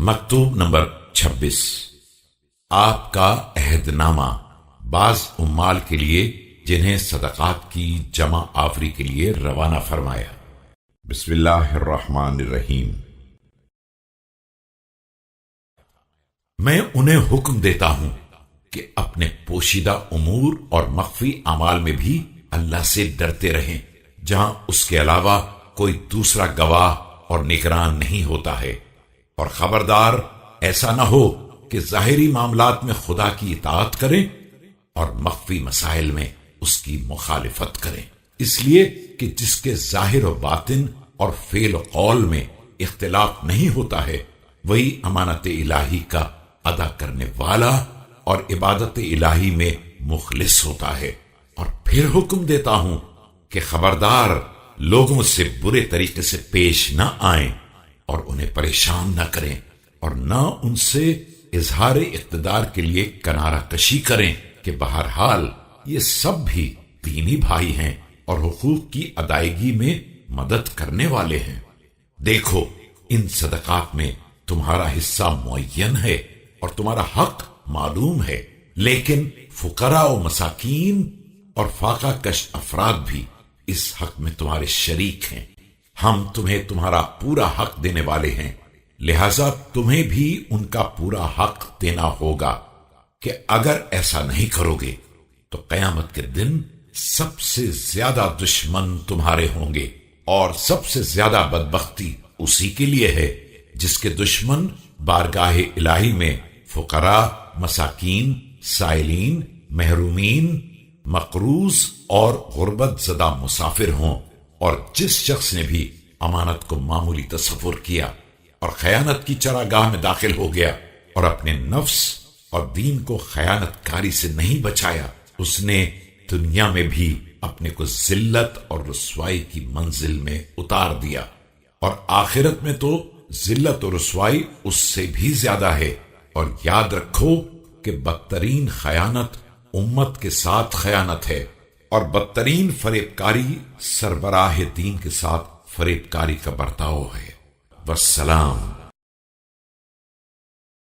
مکتوب نمبر 26۔ آپ کا عہد نامہ بعض عمال کے لیے جنہیں صدقات کی جمع آوری کے لیے روانہ فرمایا۔ بسم اللہ الرحمن الرحیم۔ میں انہیں حکم دیتا ہوں کہ اپنے پوشیدہ امور اور مخفی اعمال میں بھی اللہ سے ڈرتے رہیں، جہاں اس کے علاوہ کوئی دوسرا گواہ اور نگران نہیں ہوتا ہے، اور خبردار ایسا نہ ہو کہ ظاہری معاملات میں خدا کی اطاعت کریں اور مخفی مسائل میں اس کی مخالفت کریں، اس لیے کہ جس کے ظاہر و باطن اور فعل و قول میں اختلاف نہیں ہوتا ہے وہی امانت الہی کا ادا کرنے والا اور عبادت الہی میں مخلص ہوتا ہے۔ اور پھر حکم دیتا ہوں کہ خبردار لوگوں سے برے طریقے سے پیش نہ آئیں اور انہیں پریشان نہ کریں، اور نہ ان سے اظہار اقتدار کے لیے کنارہ کشی کریں، کہ بہرحال یہ سب بھی دینی بھائی ہیں اور حقوق کی ادائیگی میں مدد کرنے والے ہیں۔ دیکھو، ان صدقات میں تمہارا حصہ معین ہے اور تمہارا حق معلوم ہے، لیکن فقراء و مساکین اور فاقہ کش افراد بھی اس حق میں تمہارے شریک ہیں۔ ہم تمہیں تمہارا پورا حق دینے والے ہیں، لہذا تمہیں بھی ان کا پورا حق دینا ہوگا، کہ اگر ایسا نہیں کرو گے تو قیامت کے دن سب سے زیادہ دشمن تمہارے ہوں گے، اور سب سے زیادہ بدبختی اسی کے لیے ہے جس کے دشمن بارگاہ الہی میں فقراء، مساکین، سائلین، محرومین، مقروض اور غربت زدہ مسافر ہوں۔ اور جس شخص نے بھی امانت کو معمولی تصور کیا اور خیانت کی چراگاہ میں داخل ہو گیا اور اپنے نفس اور دین کو خیانت کاری سے نہیں بچایا، اس نے دنیا میں بھی اپنے کو ذلت اور رسوائی کی منزل میں اتار دیا، اور آخرت میں تو ذلت اور رسوائی اس سے بھی زیادہ ہے۔ اور یاد رکھو کہ بدترین خیانت امت کے ساتھ خیانت ہے، اور بدترین فریب کاری سربراہ دین کے ساتھ فریب کاری کا برتاؤ ہے۔ والسلام۔